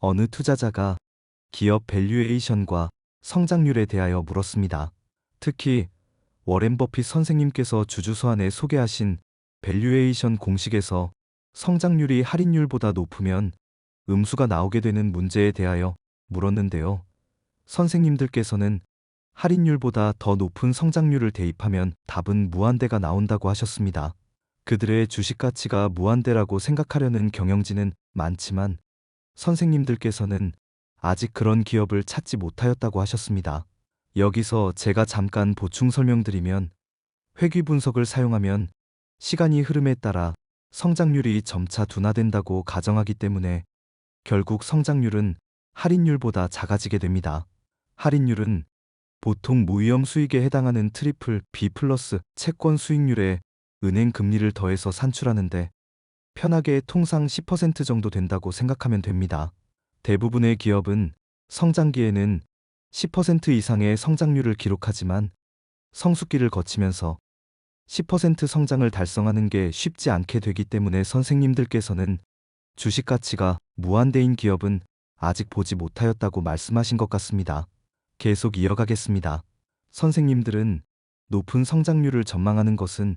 어느 투자자가 기업 밸류에이션과 성장률에 대하여 물었습니다. 특히 워렌 버핏 선생님께서 주주서한에 소개하신 밸류에이션 공식에서 성장률이 할인율보다 높으면 음수가 나오게 되는 문제에 대하여 물었는데요. 선생님들께서는 할인율보다 더 높은 성장률을 대입하면 답은 무한대가 나온다고 하셨습니다. 그들의 주식 가치가 무한대라고 생각하려는 경영진은 많지만 선생님들께서는 아직 그런 기업을 찾지 못하였다고 하셨습니다. 여기서 제가 잠깐 보충 설명드리면 회귀 분석을 사용하면 시간이 흐름에 따라 성장률이 점차 둔화된다고 가정하기 때문에 결국 성장률은 할인율보다 작아지게 됩니다. 할인율은 보통 무위험 수익에 해당하는 트리플 B 플러스 채권 수익률에 은행 금리를 더해서 산출하는데 편하게 통상 10% 정도 된다고 생각하면 됩니다. 대부분의 기업은 성장기에는 10% 이상의 성장률을 기록하지만 성숙기를 거치면서 10% 성장을 달성하는 게 쉽지 않게 되기 때문에 선생님들께서는 주식 가치가 무한대인 기업은 아직 보지 못하였다고 말씀하신 것 같습니다. 계속 이어가겠습니다. 선생님들은 높은 성장률을 전망하는 것은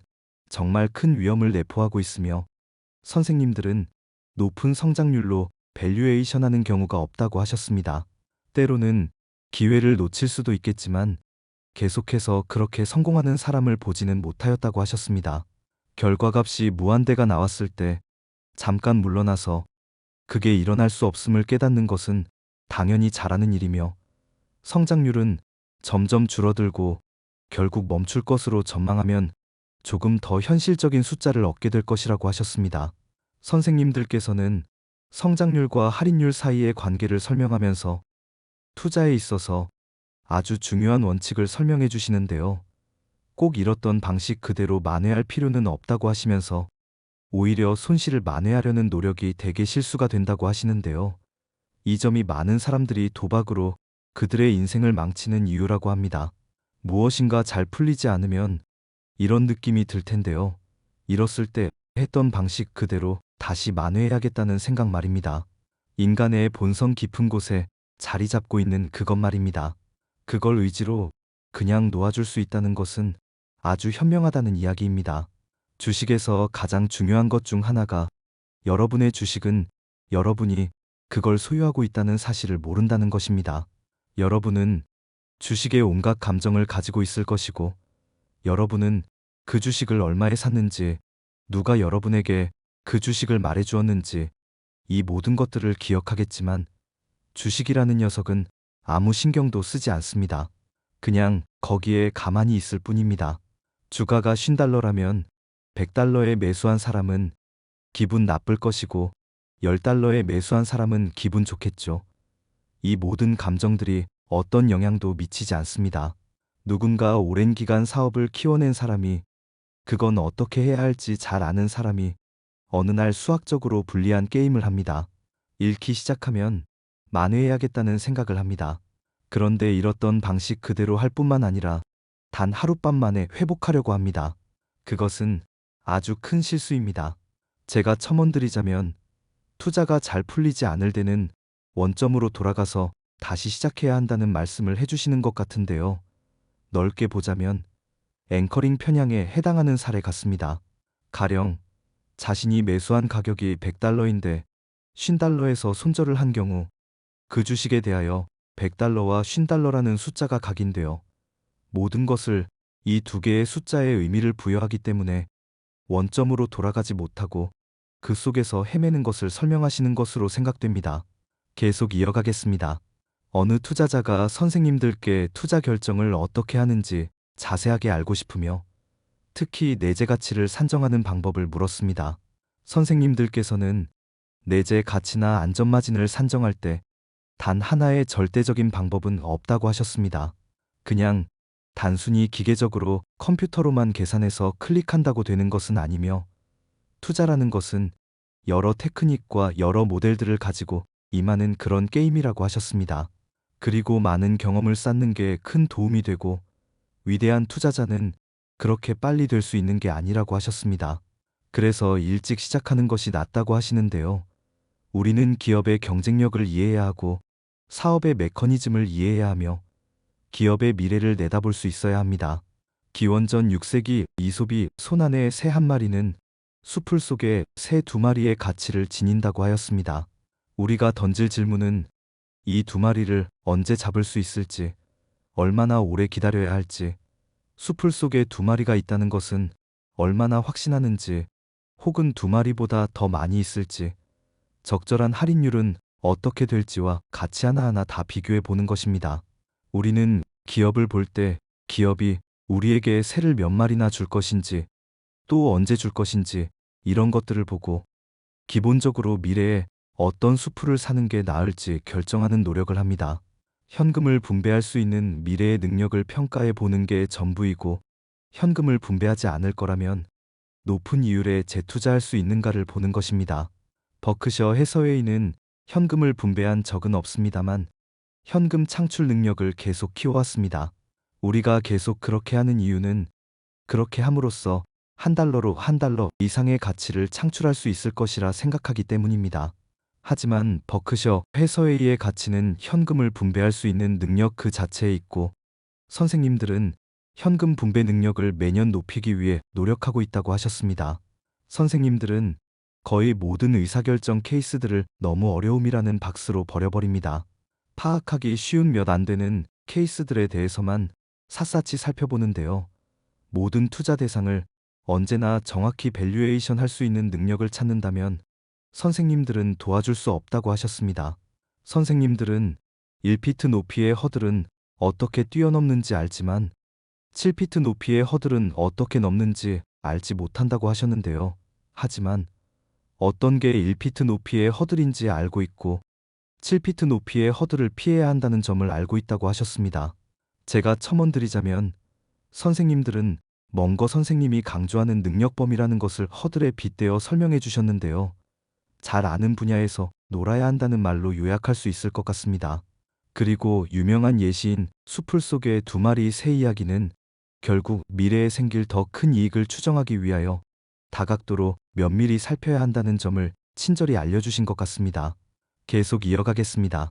정말 큰 위험을 내포하고 있으며 선생님들은 높은 성장률로 밸류에이션 하는 경우가 없다고 하셨습니다. 때로는 기회를 놓칠 수도 있겠지만 계속해서 그렇게 성공하는 사람을 보지는 못하였다고 하셨습니다. 결과값이 무한대가 나왔을 때 잠깐 물러나서 그게 일어날 수 없음을 깨닫는 것은 당연히 잘하는 일이며 성장률은 점점 줄어들고 결국 멈출 것으로 전망하면 조금 더 현실적인 숫자를 얻게 될 것이라고 하셨습니다. 선생님들께서는 성장률과 할인율 사이의 관계를 설명하면서 투자에 있어서 아주 중요한 원칙을 설명해 주시는데요. 꼭 잃었던 방식 그대로 만회할 필요는 없다고 하시면서 오히려 손실을 만회하려는 노력이 대개 실수가 된다고 하시는데요. 이 점이 많은 사람들이 도박으로 그들의 인생을 망치는 이유라고 합니다. 무엇인가 잘 풀리지 않으면 이런 느낌이 들 텐데요. 잃었을 때 했던 방식 그대로 다시 만회해야겠다는 생각 말입니다. 인간의 본성 깊은 곳에 자리 잡고 있는 그것 말입니다. 그걸 의지로 그냥 놓아줄 수 있다는 것은 아주 현명하다는 이야기입니다. 주식에서 가장 중요한 것 중 하나가 여러분의 주식은 여러분이 그걸 소유하고 있다는 사실을 모른다는 것입니다. 여러분은 주식에 온갖 감정을 가지고 있을 것이고 여러분은 그 주식을 얼마에 샀는지 누가 여러분에게 그 주식을 말해 주었는지 이 모든 것들을 기억하겠지만 주식이라는 녀석은 아무 신경도 쓰지 않습니다. 그냥 거기에 가만히 있을 뿐입니다. 주가가 $50라면 100달러에 매수한 사람은 기분 나쁠 것이고 10달러에 매수한 사람은 기분 좋겠죠. 이 모든 감정들이 어떤 영향도 미치지 않습니다. 누군가 오랜 기간 사업을 키워낸 사람이 그건 어떻게 해야 할지 잘 아는 사람이 어느 날 수학적으로 불리한 게임을 합니다. 잃기 시작하면 만회해야겠다는 생각을 합니다. 그런데 잃었던 방식 그대로 할 뿐만 아니라 단 하룻밤 만에 회복하려고 합니다. 그것은 아주 큰 실수입니다. 제가 첨언드리자면 투자가 잘 풀리지 않을 때는 원점으로 돌아가서 다시 시작해야 한다는 말씀을 해주시는 것 같은데요. 넓게 보자면 앵커링 편향에 해당하는 사례 같습니다. 가령 자신이 매수한 가격이 100달러인데 50달러에서 손절을 한 경우 그 주식에 대하여 100달러와 50달러라는 숫자가 각인되어 모든 것을 이 두 개의 숫자의 의미를 부여하기 때문에 원점으로 돌아가지 못하고 그 속에서 헤매는 것을 설명하시는 것으로 생각됩니다. 계속 이어가겠습니다. 어느 투자자가 선생님들께 투자 결정을 어떻게 하는지 자세하게 알고 싶으며 특히 내재 가치를 산정하는 방법을 물었습니다. 선생님들께서는 내재 가치나 안전마진을 산정할 때 단 하나의 절대적인 방법은 없다고 하셨습니다. 그냥 단순히 기계적으로 컴퓨터로만 계산해서 클릭한다고 되는 것은 아니며 투자라는 것은 여러 테크닉과 여러 모델들을 가지고 임하는 그런 게임이라고 하셨습니다. 그리고 많은 경험을 쌓는 게 큰 도움이 되고 위대한 투자자는 그렇게 빨리 될 수 있는 게 아니라고 하셨습니다. 그래서 일찍 시작하는 것이 낫다고 하시는데요. 우리는 기업의 경쟁력을 이해해야 하고 사업의 메커니즘을 이해해야 하며 기업의 미래를 내다볼 수 있어야 합니다. 기원전 6세기 이솝이 손 안에 새 한 마리는 수풀 속에 새 두 마리의 가치를 지닌다고 하였습니다. 우리가 던질 질문은 이 두 마리를 언제 잡을 수 있을지, 얼마나 오래 기다려야 할지, 수풀 속에 두 마리가 있다는 것은 얼마나 확신하는지, 혹은 두 마리보다 더 많이 있을지, 적절한 할인율은 어떻게 될지와 가치 하나하나 다 비교해 보는 것입니다. 우리는 기업을 볼 때 기업이 우리에게 새를 몇 마리나 줄 것인지, 또 언제 줄 것인지 이런 것들을 보고 기본적으로 미래에 어떤 수풀을 사는 게 나을지 결정하는 노력을 합니다. 현금을 분배할 수 있는 미래의 능력을 평가해 보는 게 전부이고, 현금을 분배하지 않을 거라면 높은 이율에 재투자할 수 있는가를 보는 것입니다. 버크셔 해서웨이는 현금을 분배한 적은 없습니다만 현금 창출 능력을 계속 키워왔습니다. 우리가 계속 그렇게 하는 이유는 그렇게 함으로써 한 달러로 한 달러 이상의 가치를 창출할 수 있을 것이라 생각하기 때문입니다. 하지만 버크셔 해서웨이의 가치는 현금을 분배할 수 있는 능력 그 자체에 있고, 선생님들은 현금 분배 능력을 매년 높이기 위해 노력하고 있다고 하셨습니다. 선생님들은 거의 모든 의사결정 케이스들을 너무 어려움이라는 박스로 버려버립니다. 파악하기 쉬운 몇 안 되는 케이스들에 대해서만 샅샅이 살펴보는데요. 모든 투자 대상을 언제나 정확히 밸류에이션 할 수 있는 능력을 찾는다면 선생님들은 도와줄 수 없다고 하셨습니다. 선생님들은 1피트 높이의 허들은 어떻게 뛰어넘는지 알지만 7피트 높이의 허들은 어떻게 넘는지 알지 못한다고 하셨는데요. 하지만 어떤 게 1피트 높이의 허들인지 알고 있고 7피트 높이의 허들을 피해야 한다는 점을 알고 있다고 하셨습니다. 제가 첨언드리자면 선생님들은 멍거 선생님이 강조하는 능력범위라는 것을 허들에 빗대어 설명해 주셨는데요. 잘 아는 분야에서 놀아야 한다는 말로 요약할 수 있을 것 같습니다. 그리고 유명한 예시인 수풀 속의 두 마리 새 이야기는 결국 미래에 생길 더 큰 이익을 추정하기 위하여 다각도로 면밀히 살펴야 한다는 점을 친절히 알려주신 것 같습니다. 계속 이어가겠습니다.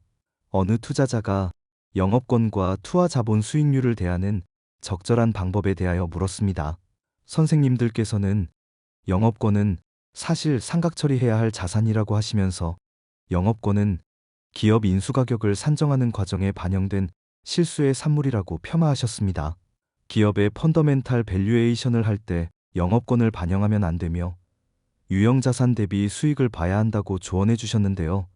어느 투자자가 영업권과 투하 자본 수익률을 대하는 적절한 방법에 대하여 물었습니다. 선생님들께서는 영업권은 사실 상각 처리해야 할 자산이라고 하시면서 영업권은 기업 인수가격을 산정하는 과정에 반영된 실수의 산물이라고 폄하하셨습니다. 기업의 펀더멘탈 밸류에이션을 할 때 영업권을 반영하면 안 되며 유형자산 대비 수익을 봐야 한다고 조언해 주셨는데요.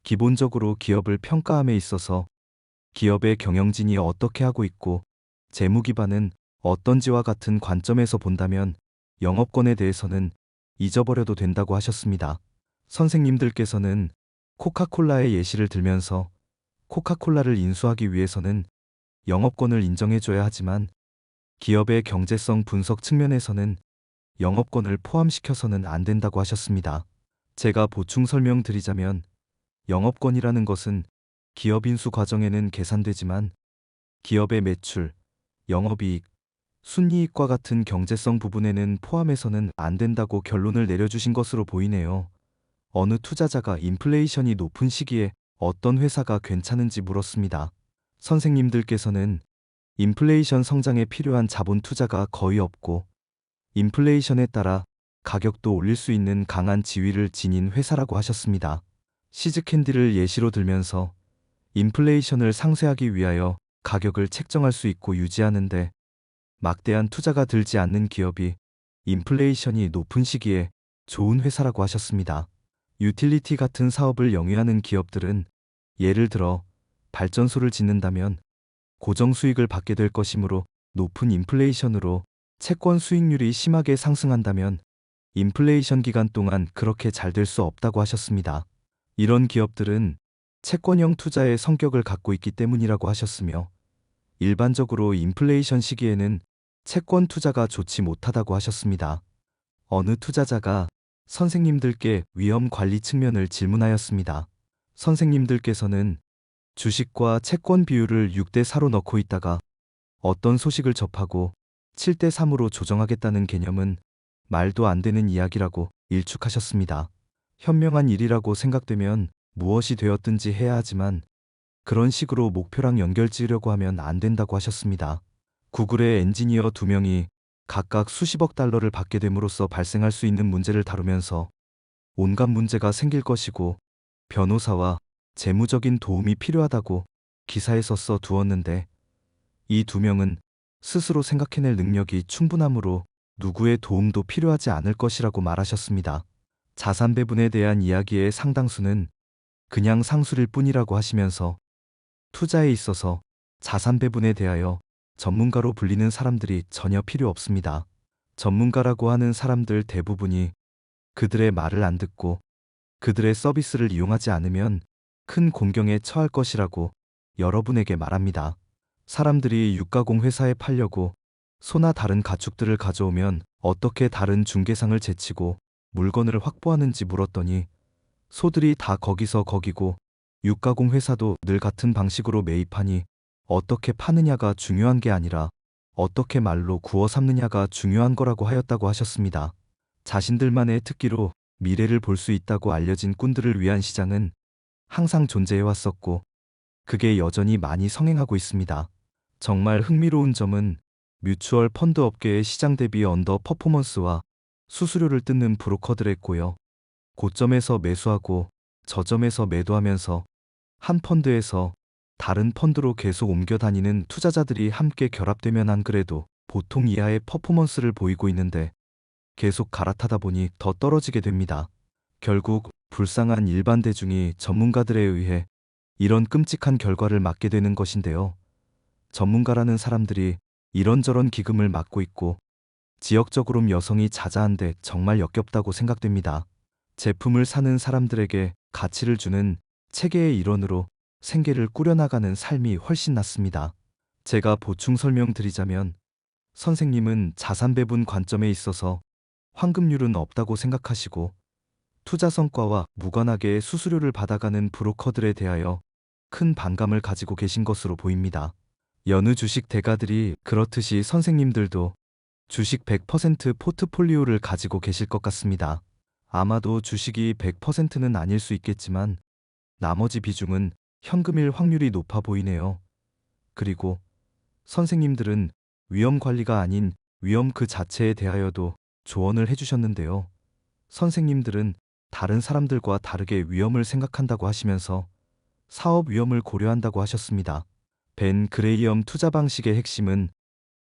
기본적으로 기업을 평가함에 있어서 기업의 경영진이 어떻게 하고 있고 재무 기반은 어떤지와 같은 관점에서 본다면 영업권에 대해서는 잊어버려도 된다고 하셨습니다. 선생님들께서는 코카콜라의 예시를 들면서 코카콜라를 인수하기 위해서는 영업권을 인정해줘야 하지만 기업의 경제성 분석 측면에서는 영업권을 포함시켜서는 안 된다고 하셨습니다. 제가 보충 설명드리자면 영업권이라는 것은 기업 인수 과정에는 계산되지만 기업의 매출, 영업이익, 순이익과 같은 경제성 부분에는 포함해서는 안 된다고 결론을 내려주신 것으로 보이네요. 어느 투자자가 인플레이션이 높은 시기에 어떤 회사가 괜찮은지 물었습니다. 선생님들께서는 인플레이션 성장에 필요한 자본 투자가 거의 없고 인플레이션에 따라 가격도 올릴 수 있는 강한 지위를 지닌 회사라고 하셨습니다. 시즈캔디를 예시로 들면서 인플레이션을 상쇄하기 위하여 가격을 책정할 수 있고 유지하는데 막대한 투자가 들지 않는 기업이 인플레이션이 높은 시기에 좋은 회사라고 하셨습니다. 유틸리티 같은 사업을 영위하는 기업들은 예를 들어 발전소를 짓는다면 고정 수익을 받게 될 것이므로 높은 인플레이션으로 채권 수익률이 심하게 상승한다면 인플레이션 기간 동안 그렇게 잘 될 수 없다고 하셨습니다. 이런 기업들은 채권형 투자의 성격을 갖고 있기 때문이라고 하셨으며 일반적으로 인플레이션 시기에는 채권 투자가 좋지 못하다고 하셨습니다. 어느 투자자가 선생님들께 위험 관리 측면을 질문하였습니다. 선생님들께서는 주식과 채권 비율을 6대 4로 넣고 있다가 어떤 소식을 접하고 7대 3으로 조정하겠다는 개념은 말도 안 되는 이야기라고 일축하셨습니다. 현명한 일이라고 생각되면 무엇이 되었든지 해야 하지만 그런 식으로 목표랑 연결지으려고 하면 안 된다고 하셨습니다. 구글의 엔지니어 2명이 각각 수십억 달러를 받게 됨으로써 발생할 수 있는 문제를 다루면서 온갖 문제가 생길 것이고 변호사와 재무적인 도움이 필요하다고 기사에 써 두었는데 이 2명은 스스로 생각해낼 능력이 충분하므로 누구의 도움도 필요하지 않을 것이라고 말하셨습니다. 자산 배분에 대한 이야기의 상당수는 그냥 상술일 뿐이라고 하시면서 투자에 있어서 자산 배분에 대하여 전문가로 불리는 사람들이 전혀 필요 없습니다. 전문가라고 하는 사람들 대부분이 그들의 말을 안 듣고 그들의 서비스를 이용하지 않으면 큰 공경에 처할 것이라고 여러분에게 말합니다. 사람들이 육가공 회사에 팔려고 소나 다른 가축들을 가져오면 어떻게 다른 중개상을 제치고 물건을 확보하는지 물었더니 소들이 다 거기서 거기고 육가공 회사도 늘 같은 방식으로 매입하니 어떻게 파느냐가 중요한 게 아니라 어떻게 말로 구워 삼느냐가 중요한 거라고 하였다고 하셨습니다. 자신들만의 특기로 미래를 볼 수 있다고 알려진 꾼들을 위한 시장은 항상 존재해 왔었고 그게 여전히 많이 성행하고 있습니다. 정말 흥미로운 점은 뮤추얼 펀드 업계의 시장 대비 언더 퍼포먼스와 수수료를 뜯는 브로커들의 고점에서 매수하고 저점에서 매도하면서 한 펀드에서 다른 펀드로 계속 옮겨 다니는 투자자들이 함께 결합되면 안 그래도 보통 이하의 퍼포먼스를 보이고 있는데 계속 갈아타다 보니 더 떨어지게 됩니다. 결국 불쌍한 일반 대중이 전문가들에 의해 이런 끔찍한 결과를 맞게 되는 것인데요. 전문가라는 사람들이 이런저런 기금을 막고 있고 지역적으로 여성이 자자한데 정말 역겹다고 생각됩니다. 제품을 사는 사람들에게 가치를 주는 체계의 일원으로 생계를 꾸려나가는 삶이 훨씬 낫습니다. 제가 보충 설명드리자면 선생님은 자산 배분 관점에 있어서 황금률은 없다고 생각하시고 투자 성과와 무관하게 수수료를 받아가는 브로커들에 대하여 큰 반감을 가지고 계신 것으로 보입니다. 여느 주식 대가들이 그렇듯이 선생님들도 주식 100% 포트폴리오를 가지고 계실 것 같습니다. 아마도 주식이 100%는 아닐 수 있겠지만 나머지 비중은 현금일 확률이 높아 보이네요. 그리고 선생님들은 위험 관리가 아닌 위험 그 자체에 대하여도 조언을 해주셨는데요. 선생님들은 다른 사람들과 다르게 위험을 생각한다고 하시면서 사업 위험을 고려한다고 하셨습니다. 벤 그레이엄 투자 방식의 핵심은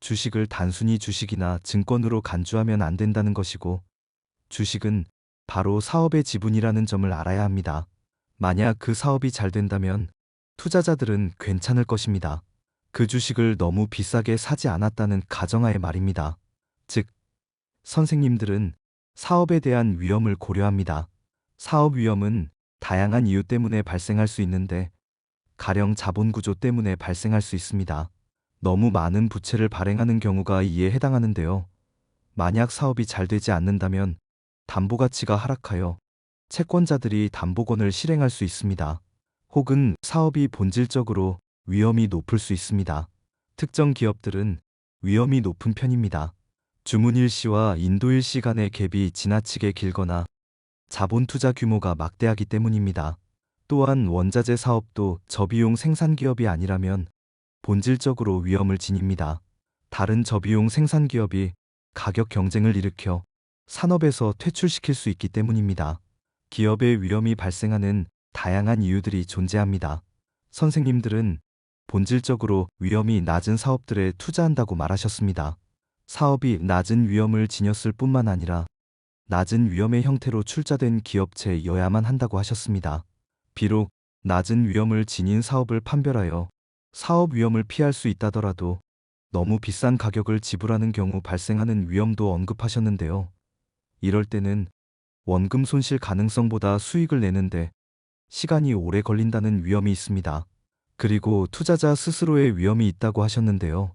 주식을 단순히 주식이나 증권으로 간주하면 안 된다는 것이고 주식은 바로 사업의 지분이라는 점을 알아야 합니다. 만약 그 사업이 잘 된다면 투자자들은 괜찮을 것입니다. 그 주식을 너무 비싸게 사지 않았다는 가정하에 말입니다. 즉, 선생님들은 사업에 대한 위험을 고려합니다. 사업 위험은 다양한 이유 때문에 발생할 수 있는데 가령 자본 구조 때문에 발생할 수 있습니다. 너무 많은 부채를 발행하는 경우가 이에 해당하는데요. 만약 사업이 잘 되지 않는다면 담보 가치가 하락하여 채권자들이 담보권을 실행할 수 있습니다. 혹은 사업이 본질적으로 위험이 높을 수 있습니다. 특정 기업들은 위험이 높은 편입니다. 주문 일시와 인도 일시 간의 갭이 지나치게 길거나 자본 투자 규모가 막대하기 때문입니다. 또한 원자재 사업도 저비용 생산 기업이 아니라면 본질적으로 위험을 지닙니다. 다른 저비용 생산 기업이 가격 경쟁을 일으켜 산업에서 퇴출시킬 수 있기 때문입니다. 기업의 위험이 발생하는 다양한 이유들이 존재합니다. 선생님들은 본질적으로 위험이 낮은 사업들에 투자한다고 말하셨습니다. 사업이 낮은 위험을 지녔을 뿐만 아니라 낮은 위험의 형태로 출자된 기업체여야만 한다고 하셨습니다. 비록 낮은 위험을 지닌 사업을 판별하여 사업 위험을 피할 수 있다더라도 너무 비싼 가격을 지불하는 경우 발생하는 위험도 언급하셨는데요. 이럴 때는 원금 손실 가능성보다 수익을 내는데 시간이 오래 걸린다는 위험이 있습니다. 그리고 투자자 스스로의 위험이 있다고 하셨는데요.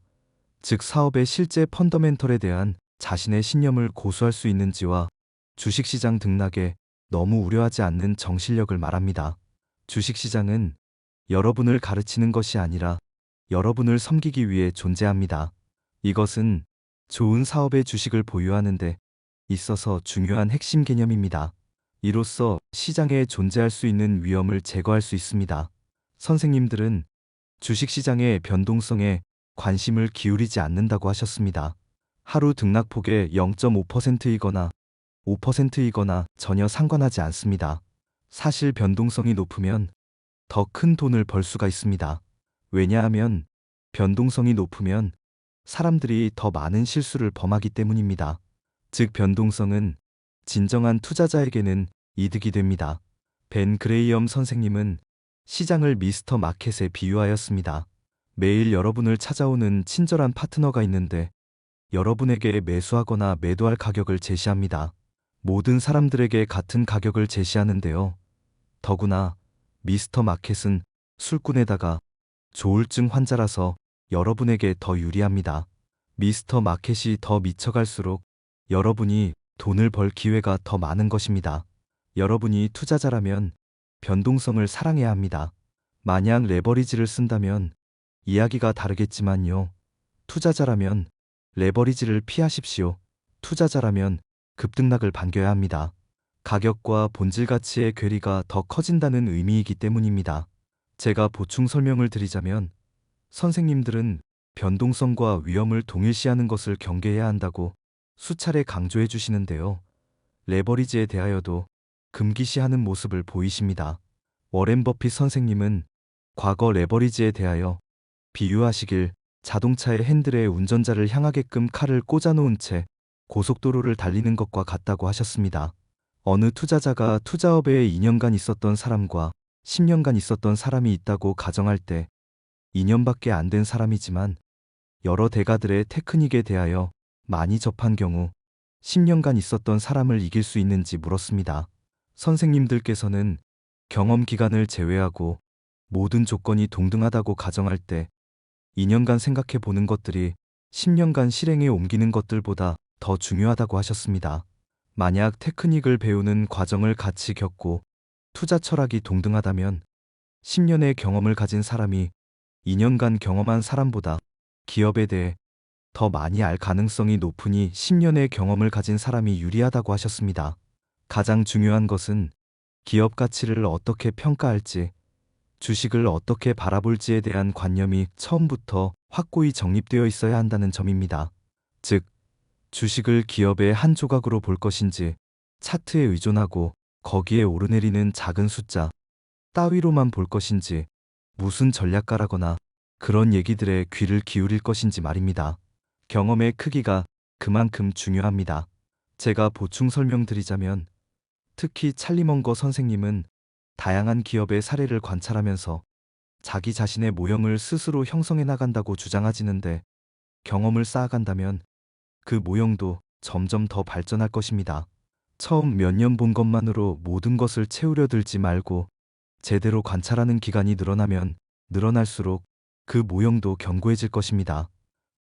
즉 사업의 실제 펀더멘털에 대한 자신의 신념을 고수할 수 있는지와 주식시장 등락에 너무 우려하지 않는 정신력을 말합니다. 주식시장은 여러분을 가르치는 것이 아니라 여러분을 섬기기 위해 존재합니다. 이것은 좋은 사업의 주식을 보유하는 데 있어서 중요한 핵심 개념입니다. 이로써 시장에 존재할 수 있는 위험을 제거할 수 있습니다. 선생님들은 주식시장의 변동성에 관심을 기울이지 않는다고 하셨습니다. 하루 등락폭의 0.5%이거나 5%이거나 전혀 상관하지 않습니다. 사실 변동성이 높으면 더 큰 돈을 벌 수가 있습니다. 왜냐하면 변동성이 높으면 사람들이 더 많은 실수를 범하기 때문입니다. 즉 변동성은 진정한 투자자에게는 이득이 됩니다. 벤 그레이엄 선생님은 시장을 미스터 마켓에 비유하였습니다. 매일 여러분을 찾아오는 친절한 파트너가 있는데 여러분에게 매수하거나 매도할 가격을 제시합니다. 모든 사람들에게 같은 가격을 제시하는데요. 더구나 미스터 마켓은 술꾼에다가 조울증 환자라서 여러분에게 더 유리합니다. 미스터 마켓이 더 미쳐갈수록 여러분이 돈을 벌 기회가 더 많은 것입니다. 여러분이 투자자라면 변동성을 사랑해야 합니다. 만약 레버리지를 쓴다면 이야기가 다르겠지만요. 투자자라면 레버리지를 피하십시오. 투자자라면 급등락을 반겨야 합니다. 가격과 본질 가치의 괴리가 더 커진다는 의미이기 때문입니다. 제가 보충 설명을 드리자면 선생님들은 변동성과 위험을 동일시하는 것을 경계해야 한다고 수차례 강조해 주시는데요. 레버리지에 대하여도 금기시하는 모습을 보이십니다. 워렌 버핏 선생님은 과거 레버리지에 대하여 비유하시길 자동차의 핸들에 운전자를 향하게끔 칼을 꽂아놓은 채 고속도로를 달리는 것과 같다고 하셨습니다. 어느 투자자가 투자업에 2년간 있었던 사람과 10년간 있었던 사람이 있다고 가정할 때 2년밖에 안 된 사람이지만 여러 대가들의 테크닉에 대하여 많이 접한 경우 10년간 있었던 사람을 이길 수 있는지 물었습니다. 선생님들께서는 경험 기간을 제외하고 모든 조건이 동등하다고 가정할 때 2년간 생각해 보는 것들이 10년간 실행에 옮기는 것들보다 더 중요하다고 하셨습니다. 만약 테크닉을 배우는 과정을 같이 겪고 투자 철학이 동등하다면 10년의 경험을 가진 사람이 2년간 경험한 사람보다 기업에 대해 더 많이 알 가능성이 높으니 10년의 경험을 가진 사람이 유리하다고 하셨습니다. 가장 중요한 것은 기업 가치를 어떻게 평가할지, 주식을 어떻게 바라볼지에 대한 관념이 처음부터 확고히 정립되어 있어야 한다는 점입니다. 즉, 주식을 기업의 한 조각으로 볼 것인지, 차트에 의존하고 거기에 오르내리는 작은 숫자 따위로만 볼 것인지, 무슨 전략가라거나 그런 얘기들에 귀를 기울일 것인지 말입니다. 경험의 크기가 그만큼 중요합니다. 제가 보충 설명드리자면 특히 찰리 먼거 선생님은 다양한 기업의 사례를 관찰하면서 자기 자신의 모형을 스스로 형성해 나간다고 주장하시는데 경험을 쌓아간다면 그 모형도 점점 더 발전할 것입니다. 처음 몇 년 본 것만으로 모든 것을 채우려 들지 말고 제대로 관찰하는 기간이 늘어나면 늘어날수록 그 모형도 견고해질 것입니다.